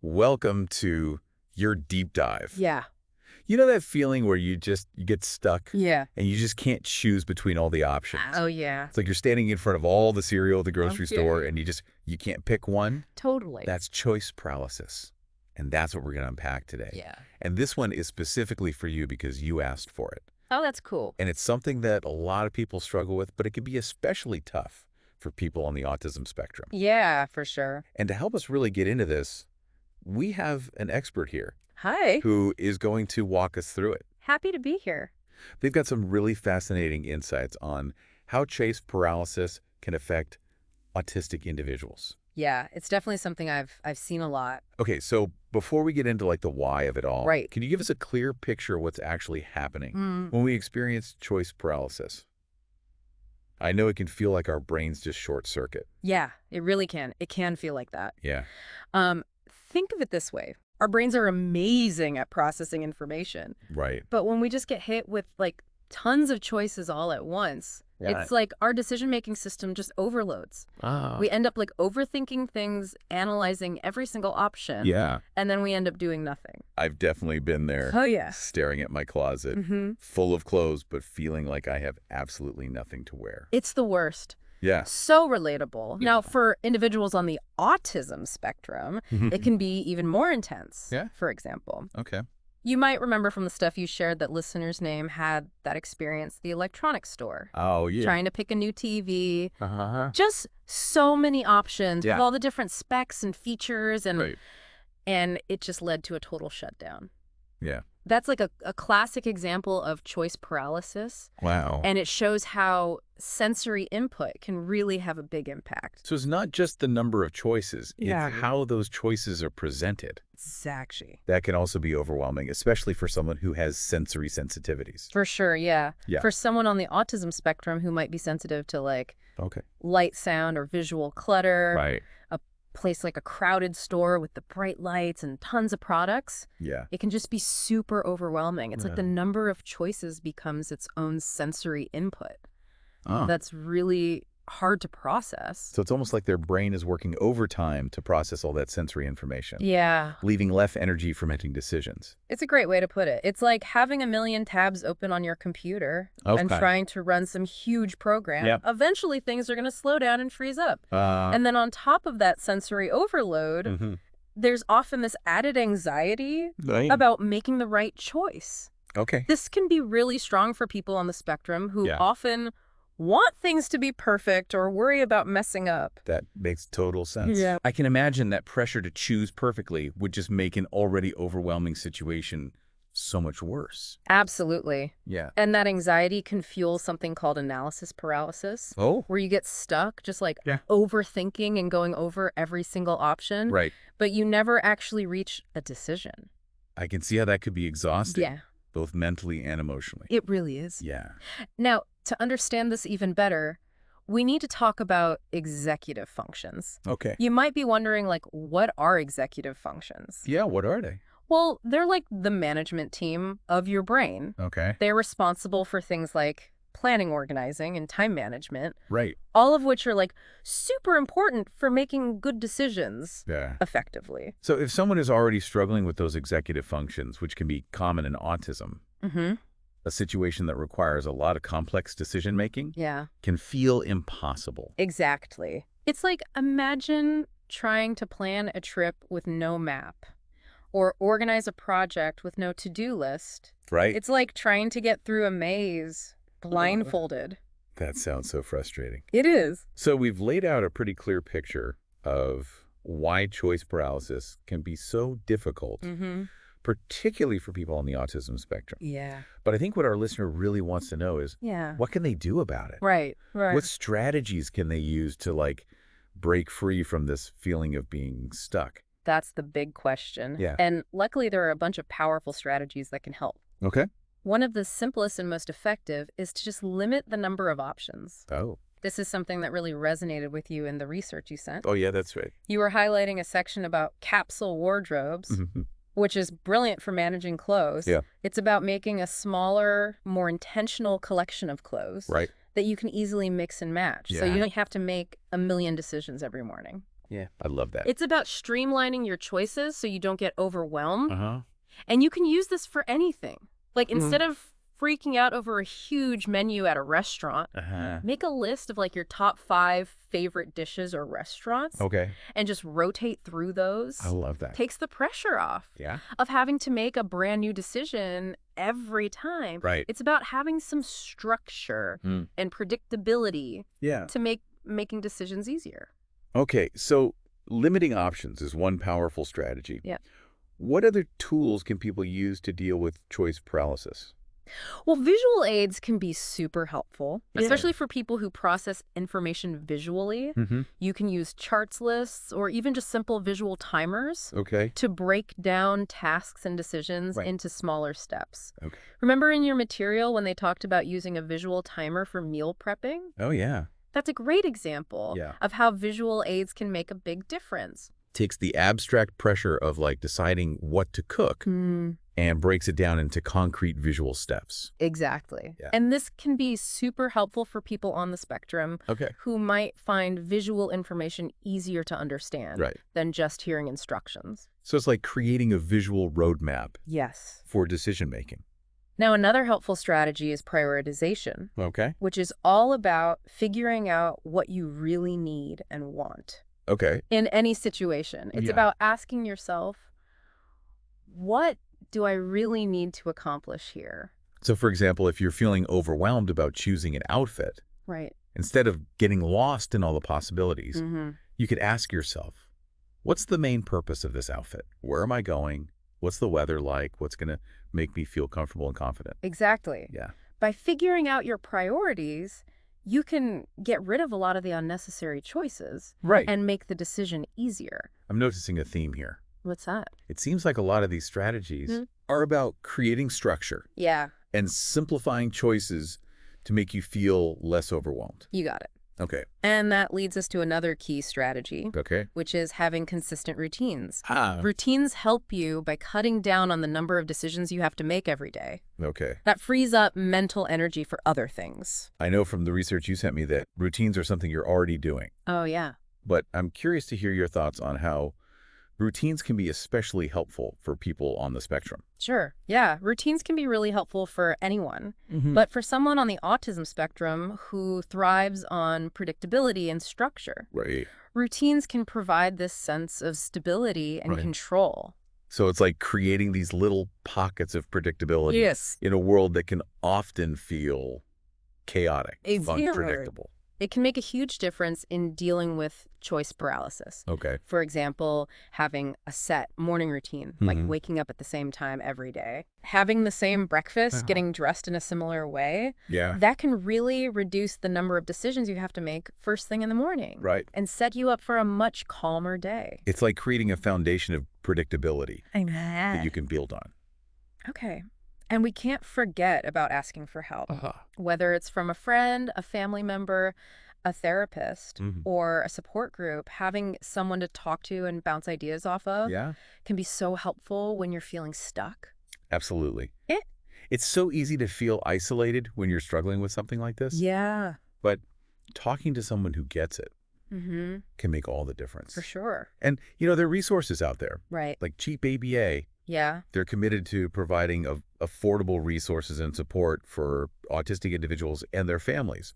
Welcome to your deep dive. Yeah. You know that feeling where you get stuck Yeah. and you just can't choose between all the options? Oh, yeah. It's like you're standing in front of all the cereal at the grocery Okay. store and you can't pick one. Totally. That's choice paralysis. And that's what we're going to unpack today. Yeah. And this one is specifically for you because you asked for it. Oh, that's cool. And it's something that a lot of people struggle with, but it can be especially tough for people on the autism spectrum. Yeah, for sure. And to help us really get into this, we have an expert here Hi. who is going to walk us through it. Happy to be here. They've got some really fascinating insights on how choice paralysis can affect autistic individuals. Yeah, it's definitely something I've seen a lot. Okay, so before we get into like the why of it all, Right. can you give us a clear picture of what's actually happening when we experience choice paralysis? I know it can feel like our brains just short circuit. Yeah, it really can. It can feel like that. Yeah. Think of it this way. Our brains are amazing at processing information. Right. But when we just get hit with like tons of choices all at once, Yeah. it's like our decision-making system just overloads. Ah. We end up like overthinking things, analyzing every single option. Yeah. And then we end up doing nothing. I've definitely been there. Oh, yeah. Staring at my closet, full of clothes, but feeling like I have absolutely nothing to wear. It's the worst. Yeah. So relatable. Now, for individuals on the autism spectrum, it can be even more intense. Yeah. For example, Okay. you might remember from the stuff you shared that listeners' name had that experience at the electronics store. Oh, yeah. Trying to pick a new TV. Uh-huh. Just so many options Yeah. with all the different specs and features, and Right. and it just led to a total shutdown. Yeah. That's like a classic example of choice paralysis, Wow. and it shows how sensory input can really have a big impact. So it's not just the number of choices, Yeah. it's how those choices are presented. Exactly. That can also be overwhelming, especially for someone who has sensory sensitivities. For sure, yeah. Yeah. For someone on the autism spectrum who might be sensitive to like Okay. light, sound, or visual clutter, Right. a place like a crowded store with the bright lights and tons of products, Yeah. it can just be super overwhelming. It's like the Yeah. number of choices becomes its own sensory input. Oh. That's really hard to process. So it's almost like their brain is working overtime to process all that sensory information, Yeah. leaving less energy for making decisions. It's a great way to put it. It's like having a million tabs open on your computer and Okay. trying to run some huge program. Yep. Eventually, things are going to slow down and freeze up. And then on top of that sensory overload, there's often this added anxiety Right. about making the right choice. Okay. This can be really strong for people on the spectrum who Yeah. often want things to be perfect or worry about messing up. That makes total sense. Yeah. I can imagine that pressure to choose perfectly would just make an already overwhelming situation so much worse. Absolutely. Yeah. And that anxiety can fuel something called analysis paralysis, Oh. where you get stuck just like Yeah. overthinking and going over every single option, Right. but you never actually reach a decision. I can see how that could be exhausting. Yeah, Both mentally and emotionally. it really is. Yeah. Now, to understand this even better, we need to talk about executive functions. Okay. You might be wondering, like, what are executive functions? Yeah, what are they? Well, they're like the management team of your brain. Okay. They're responsible for things like planning, organizing, and time management, Right. all of which are like super important for making good decisions Yeah. effectively. So if someone is already struggling with those executive functions, which can be common in autism, a situation that requires a lot of complex decision-making Yeah, can feel impossible. exactly. It's like, imagine trying to plan a trip with no map or organize a project with no to-do list. Right? It's like trying to get through a maze blindfolded. That sounds so frustrating. It is. So we've laid out a pretty clear picture of why choice paralysis can be so difficult, particularly for people on the autism spectrum. Yeah. But I think what our listener really wants to know is, Yeah. what can they do about it? Right. What strategies can they use to like break free from this feeling of being stuck? That's the big question. Yeah. And luckily, there are a bunch of powerful strategies that can help. Okay. One of the simplest and most effective is to just limit the number of options. Oh. This is something that really resonated with you in the research you sent. Oh, yeah, that's right. You were highlighting a section about capsule wardrobes, which is brilliant for managing clothes. Yeah. It's about making a smaller, more intentional collection of clothes Right. that you can easily mix and match. So Yeah. you don't have to make a million decisions every morning. Yeah. I love that. It's about streamlining your choices so you don't get overwhelmed. Uh-huh. And you can use this for anything. Like, instead of freaking out over a huge menu at a restaurant, make a list of like your top 5 favorite dishes or restaurants. Okay. And just rotate through those. I love that. Takes the pressure off. Yeah. Of having to make a brand new decision every time. Right. It's about having some structure and predictability to make making decisions easier. Okay, so limiting options is one powerful strategy. Yeah. What other tools can people use to deal with choice paralysis? Well, visual aids can be super helpful, especially for people who process information visually. You can use charts lists or even just simple visual timers to break down tasks and decisions into smaller steps. Okay. Remember in your material when they talked about using a visual timer for meal prepping? Oh, yeah. That's a great example of how visual aids can make a big difference. Takes the abstract pressure of like deciding what to cook and breaks it down into concrete visual steps. Exactly. Yeah. And this can be super helpful for people on the spectrum who might find visual information easier to understand than just hearing instructions. So it's like creating a visual roadmap for decision making. Now, another helpful strategy is prioritization, which is all about figuring out what you really need and want. In any situation. It's about asking yourself, what do I really need to accomplish here? So, for example, if you're feeling overwhelmed about choosing an outfit, instead of getting lost in all the possibilities, you could ask yourself, what's the main purpose of this outfit? Where am I going? What's the weather like? What's going to make me feel comfortable and confident? Exactly. Yeah. By figuring out your priorities, you can get rid of a lot of the unnecessary choices and make the decision easier. I'm noticing a theme here. What's that? It seems like a lot of these strategies are about creating structure and simplifying choices to make you feel less overwhelmed. You got it. Okay. And that leads us to another key strategy, which is having consistent routines. Routines help you by cutting down on the number of decisions you have to make every day. That frees up mental energy for other things. I know from the research you sent me that routines are something you're already doing. Oh, yeah. But I'm curious to hear your thoughts on how routines can be especially helpful for people on the spectrum. Sure. Yeah. Routines can be really helpful for anyone. But for someone on the autism spectrum who thrives on predictability and structure, routines can provide this sense of stability and control. So it's like creating these little pockets of predictability in a world that can often feel chaotic, unpredictable. It can make a huge difference in dealing with choice paralysis. For example, having a set morning routine, like waking up at the same time every day. Having the same breakfast, getting dressed in a similar way, that can really reduce the number of decisions you have to make first thing in the morning. And set you up for a much calmer day. It's like creating a foundation of predictability that you can build on. Okay. And we can't forget about asking for help, whether it's from a friend, a family member, a therapist, or a support group. Having someone to talk to and bounce ideas off of can be so helpful when you're feeling stuck. Absolutely. It's so easy to feel isolated when you're struggling with something like this. Yeah. But talking to someone who gets it can make all the difference. For sure. And, you know, there are resources out there. Like Cheap ABA. They're committed to providing affordable resources and support for autistic individuals and their families,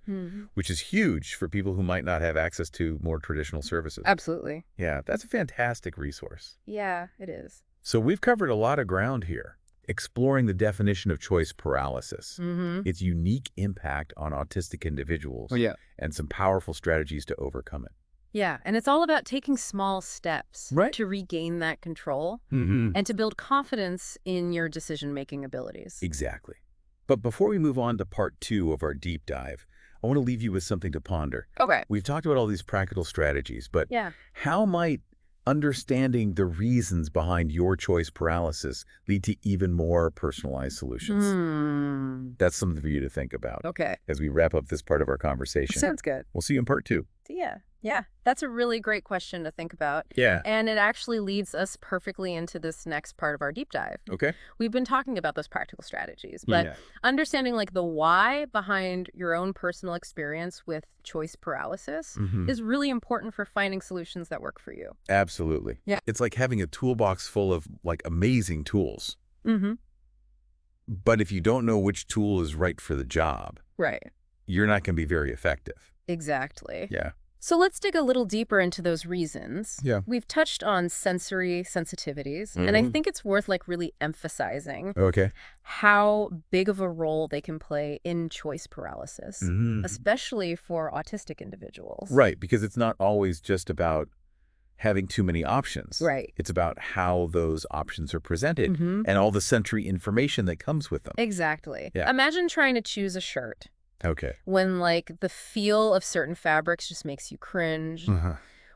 which is huge for people who might not have access to more traditional services. Absolutely. Yeah, that's a fantastic resource. Yeah, it is. So we've covered a lot of ground here, exploring the definition of choice paralysis, its unique impact on autistic individuals, and some powerful strategies to overcome it. Yeah, and it's all about taking small steps to regain that control and to build confidence in your decision-making abilities. Exactly. But before we move on to part 2 of our deep dive, I want to leave you with something to ponder. We've talked about all these practical strategies, but how might understanding the reasons behind your choice paralysis lead to even more personalized solutions? That's something for you to think about as we wrap up this part of our conversation. Sounds good. We'll see you in part 2. See ya. Yeah, that's a really great question to think about. Yeah. And it actually leads us perfectly into this next part of our deep dive. Okay. We've been talking about those practical strategies, but understanding like the why behind your own personal experience with choice paralysis is really important for finding solutions that work for you. Absolutely. Yeah. It's like having a toolbox full of like amazing tools. But if you don't know which tool is right for the job, you're not going to be very effective. Exactly. Yeah. So let's dig a little deeper into those reasons. Yeah. We've touched on sensory sensitivities, and I think it's worth like really emphasizing how big of a role they can play in choice paralysis, especially for autistic individuals. Right, because it's not always just about having too many options. Right. It's about how those options are presented and all the sensory information that comes with them. Exactly. Yeah. Imagine trying to choose a shirt. Okay. When, like, the feel of certain fabrics just makes you cringe.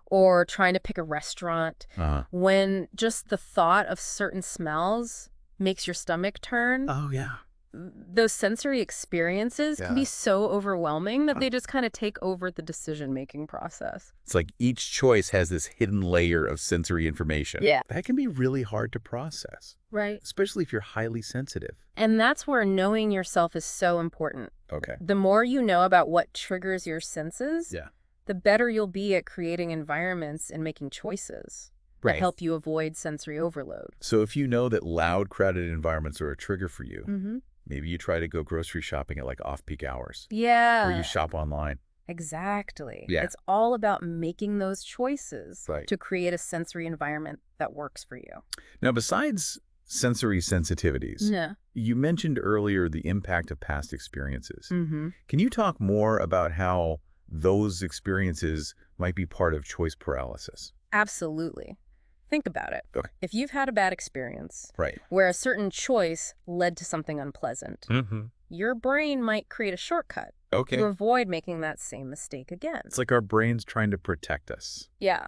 Or trying to pick a restaurant. When just the thought of certain smells makes your stomach turn. Oh, yeah. Those sensory experiences can be so overwhelming that they just kind of take over the decision-making process. It's like each choice has this hidden layer of sensory information. Yeah. That can be really hard to process. Right. Especially if you're highly sensitive. And that's where knowing yourself is so important. Okay. The more you know about what triggers your senses, the better you'll be at creating environments and making choices that help you avoid sensory overload. So if you know that loud, crowded environments are a trigger for you, maybe you try to go grocery shopping at like off-peak hours. Yeah. Or you shop online. Exactly. Yeah. It's all about making those choices to create a sensory environment that works for you. Now, besides sensory sensitivities, you mentioned earlier the impact of past experiences. Can you talk more about how those experiences might be part of choice paralysis? Absolutely. Think about it. Okay. If you've had a bad experience where a certain choice led to something unpleasant, your brain might create a shortcut to avoid making that same mistake again. It's like our brain's trying to protect us. Yeah.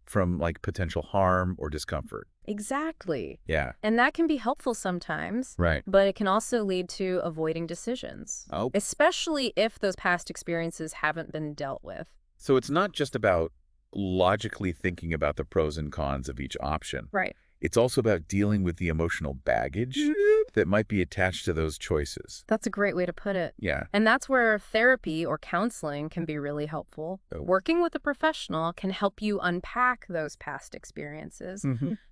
From like potential harm or discomfort. Exactly. Yeah. And that can be helpful sometimes. Right. But it can also lead to avoiding decisions. Oh. Especially if those past experiences haven't been dealt with. So it's not just about logically thinking about the pros and cons of each option. Right. It's also about dealing with the emotional baggage that might be attached to those choices. That's a great way to put it. Yeah. And that's where therapy or counseling can be really helpful. Working with a professional can help you unpack those past experiences,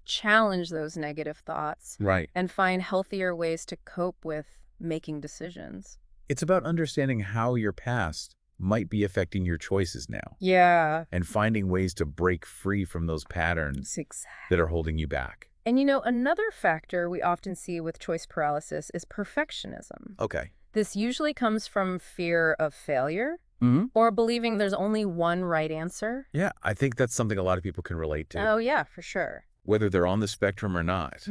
challenge those negative thoughts, and find healthier ways to cope with making decisions. It's about understanding how your past might be affecting your choices now. Yeah. And finding ways to break free from those patterns that are holding you back. And you know, another factor we often see with choice paralysis is perfectionism. Okay. This usually comes from fear of failure or believing there's only one right answer. Yeah, I think that's something a lot of people can relate to. Oh, yeah, for sure. Whether they're on the spectrum or not.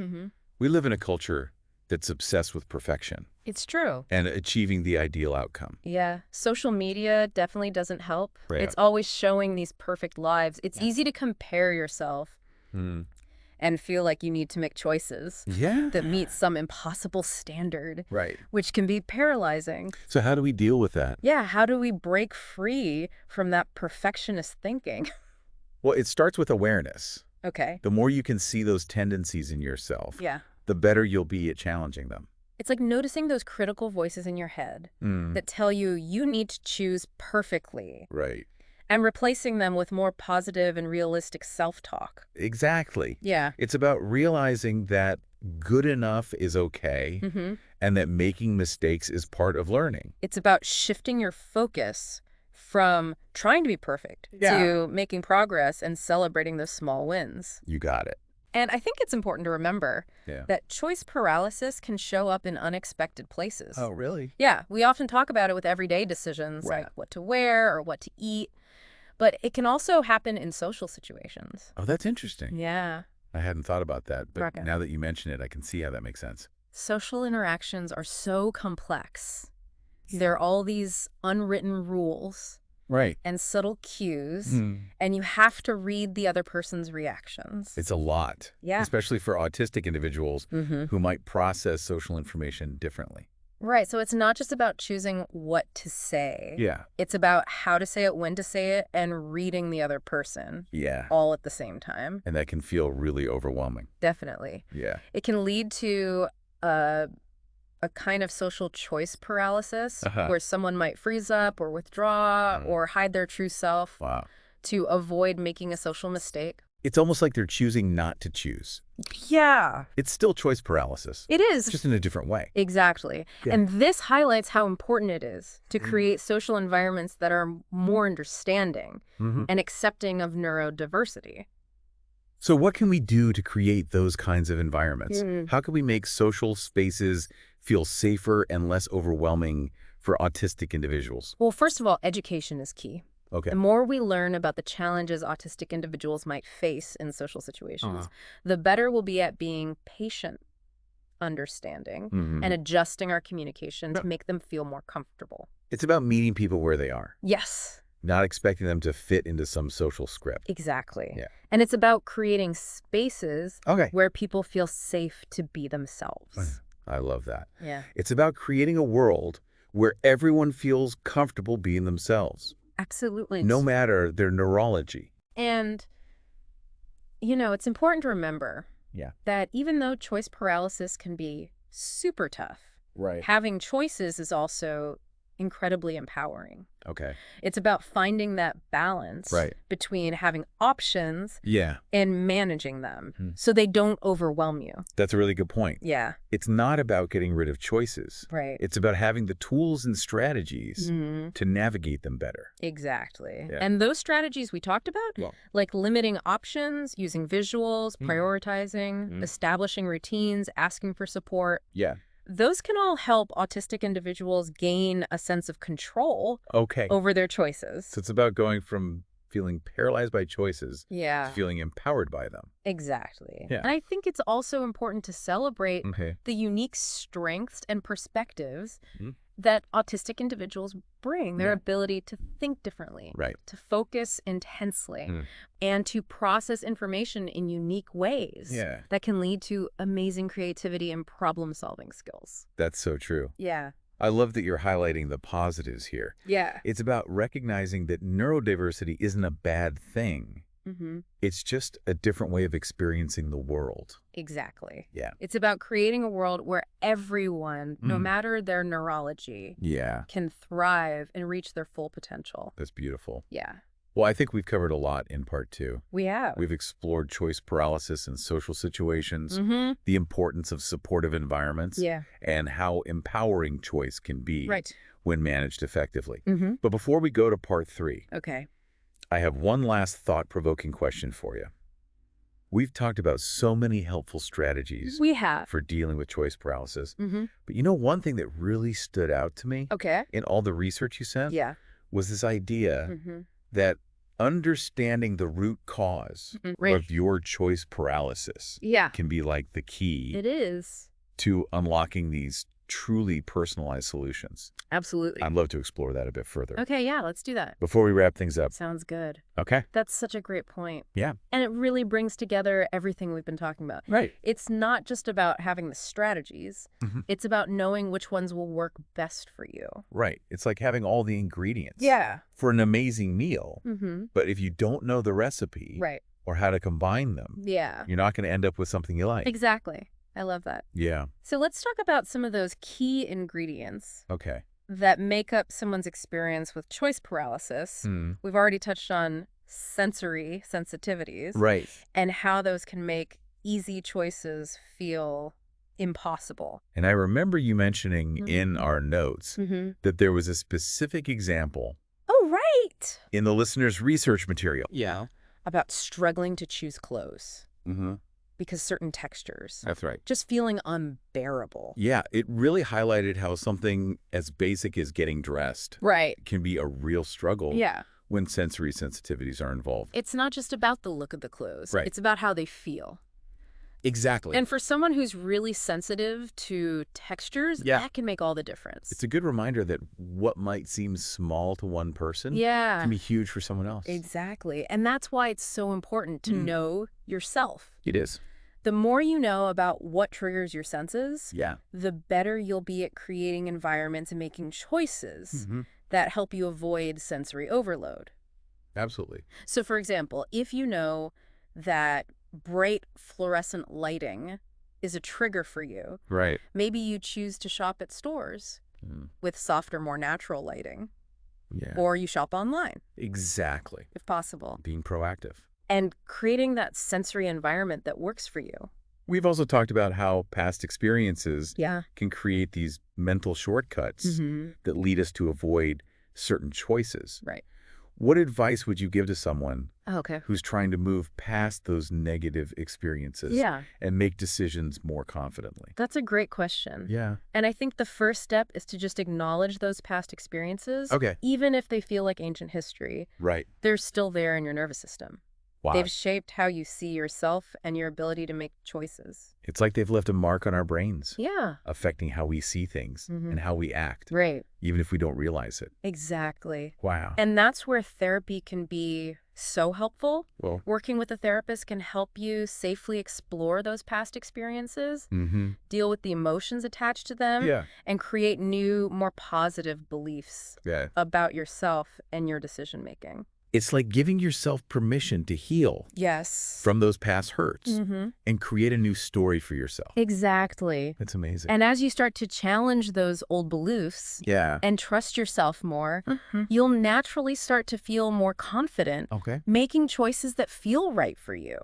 We live in a culture that's obsessed with perfection. It's true. And achieving the ideal outcome. Yeah. Social media definitely doesn't help. It's always showing these perfect lives. It's easy to compare yourself and feel like you need to make choices that meet some impossible standard, which can be paralyzing. So how do we deal with that? Yeah. How do we break free from that perfectionist thinking? Well, it starts with awareness. Okay. The more you can see those tendencies in yourself, the better you'll be at challenging them. It's like noticing those critical voices in your head that tell you you need to choose perfectly. Right. And replacing them with more positive and realistic self-talk. Exactly. Yeah. It's about realizing that good enough is okay and that making mistakes is part of learning. It's about shifting your focus from trying to be perfect to making progress and celebrating those small wins. You got it. And I think it's important to remember that choice paralysis can show up in unexpected places. Oh, really? Yeah. We often talk about it with everyday decisions like what to wear or what to eat. But it can also happen in social situations. Oh, that's interesting. Yeah. I hadn't thought about that, but now that you mention it, I can see how that makes sense. Social interactions are so complex. There are all these unwritten rules. And subtle cues, and you have to read the other person's reactions. It's a lot. Yeah. Especially for autistic individuals who might process social information differently. Right. So it's not just about choosing what to say. Yeah. It's about how to say it, when to say it, and reading the other person. Yeah. All at the same time. And that can feel really overwhelming. Definitely. Yeah. It can lead to a kind of social choice paralysis where someone might freeze up or withdraw or hide their true self to avoid making a social mistake. It's almost like they're choosing not to choose. Yeah. It's still choice paralysis. It is. Just in a different way. Exactly. Yeah. And this highlights how important it is to create social environments that are more understanding and accepting of neurodiversity. So what can we do to create those kinds of environments? How can we make social spaces feel safer and less overwhelming for autistic individuals? Well, first of all, education is key. Okay. The more we learn about the challenges autistic individuals might face in social situations, the better we'll be at being patient, understanding, and adjusting our communication to make them feel more comfortable. It's about meeting people where they are. Yes. Not expecting them to fit into some social script. Exactly. Yeah. And it's about creating spaces where people feel safe to be themselves. I love that. Yeah. It's about creating a world where everyone feels comfortable being themselves. Absolutely. No matter their neurology. And, it's important to remember that even though choice paralysis can be super tough, having choices is also incredibly empowering. Okay. It's about finding that balance between having options and managing them so they don't overwhelm you. That's a really good point. Yeah. It's not about getting rid of choices. Right. It's about having the tools and strategies to navigate them better. Exactly. Yeah. And those strategies we talked about, like limiting options, using visuals, prioritizing, establishing routines, asking for support. Yeah. Those can all help autistic individuals gain a sense of control over their choices. So it's about going from feeling paralyzed by choices to feeling empowered by them. Exactly. Yeah. And I think it's also important to celebrate the unique strengths and perspectives that autistic individuals bring, their ability to think differently, to focus intensely, and to process information in unique ways that can lead to amazing creativity and problem-solving skills. That's so true. Yeah. I love that you're highlighting the positives here. Yeah. It's about recognizing that neurodiversity isn't a bad thing. It's just a different way of experiencing the world. Exactly. Yeah. It's about creating a world where everyone, no matter their neurology, can thrive and reach their full potential. That's beautiful. Yeah. Well, I think we've covered a lot in part 2. We have. We've explored choice paralysis in social situations, the importance of supportive environments, and how empowering choice can be when managed effectively. But before we go to part 3, I have one last thought-provoking question for you. We've talked about so many helpful strategies for dealing with choice paralysis. But one thing that really stood out to me in all the research you sent was this idea that understanding the root cause of your choice paralysis can be like the key to unlocking these truly personalized solutions. Absolutely. I'd love to explore that a bit further. Okay, yeah, let's do that. Before we wrap things up. Sounds good. Okay. That's such a great point. Yeah. And it really brings together everything we've been talking about. Right. It's not just about having the strategies. It's about knowing which ones will work best for you. Right. It's like having all the ingredients for an amazing meal. But if you don't know the recipe or how to combine them, you're not going to end up with something you like. Exactly. I love that. Yeah. So let's talk about some of those key ingredients that make up someone's experience with choice paralysis. We've already touched on sensory sensitivities. Right. And how those can make easy choices feel impossible. And I remember you mentioning in our notes that there was a specific example. Oh, right. In the listener's research material. Yeah. About struggling to choose clothes. Because certain textures. That's right. Just feeling unbearable. Yeah, it really highlighted how something as basic as getting dressed can be a real struggle when sensory sensitivities are involved. It's not just about the look of the clothes. Right. It's about how they feel. Exactly. And for someone who's really sensitive to textures, that can make all the difference. It's a good reminder that what might seem small to one person can be huge for someone else. Exactly. And that's why it's so important to know yourself. It is. The more you know about what triggers your senses, Yeah. the better you'll be at creating environments and making choices that help you avoid sensory overload. Absolutely. So, for example, if you know that bright fluorescent lighting is a trigger for you, Right. maybe you choose to shop at stores with softer, more natural lighting. Yeah. Or you shop online. Exactly. If possible. Being proactive. And creating that sensory environment that works for you. We've also talked about how past experiences Yeah. can create these mental shortcuts that lead us to avoid certain choices. Right. What advice would you give to someone Okay. who's trying to move past those negative experiences and make decisions more confidently? That's a great question. Yeah. And I think the first step is to just acknowledge those past experiences. Okay. Even if they feel like ancient history. Right. They're still there in your nervous system. Wow. They've shaped how you see yourself and your ability to make choices. It's like they've left a mark on our brains. Yeah. Affecting how we see things and how we act. Right. Even if we don't realize it. Exactly. Wow. And that's where therapy can be so helpful. Well, working with a therapist can help you safely explore those past experiences, deal with the emotions attached to them, and create new, more positive beliefs about yourself and your decision-making. It's like giving yourself permission to heal from those past hurts and create a new story for yourself. Exactly. That's amazing. And as you start to challenge those old beliefs and trust yourself more, you'll naturally start to feel more confident making choices that feel right for you.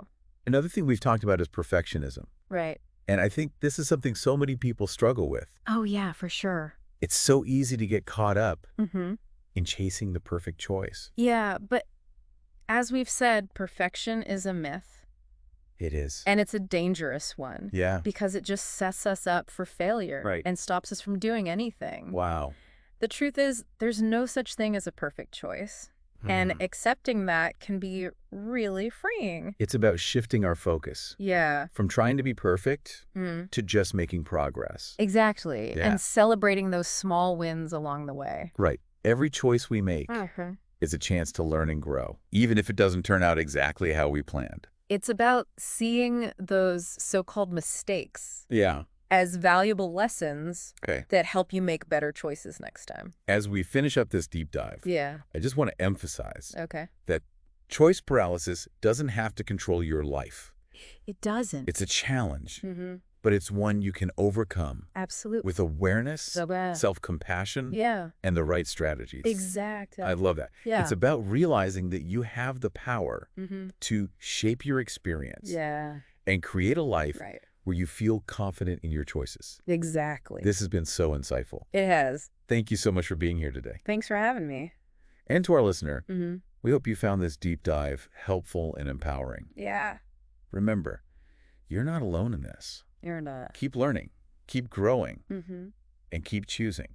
Another thing we've talked about is perfectionism. Right. And I think this is something so many people struggle with. Oh, yeah, for sure. It's so easy to get caught up in chasing the perfect choice. Yeah, but as we've said, perfection is a myth. It is. And it's a dangerous one. Yeah. Because it just sets us up for failure and stops us from doing anything. Wow. The truth is, there's no such thing as a perfect choice. And accepting that can be really freeing. It's about shifting our focus. Yeah. From trying to be perfect to just making progress. Exactly. Yeah. And celebrating those small wins along the way. Right. Every choice we make is a chance to learn and grow, even if it doesn't turn out exactly how we planned. It's about seeing those so-called mistakes as valuable lessons that help you make better choices next time. As we finish up this deep dive, I just want to emphasize that choice paralysis doesn't have to control your life. It doesn't. It's a challenge. But it's one you can overcome. Absolutely. With awareness, self-compassion, and the right strategies. Exactly. I love that. Yeah. It's about realizing that you have the power to shape your experience and create a life where you feel confident in your choices. Exactly. This has been so insightful. It has. Thank you so much for being here today. Thanks for having me. And to our listener, we hope you found this deep dive helpful and empowering. Yeah. Remember, you're not alone in this. You're not. Keep learning, keep growing, and keep choosing.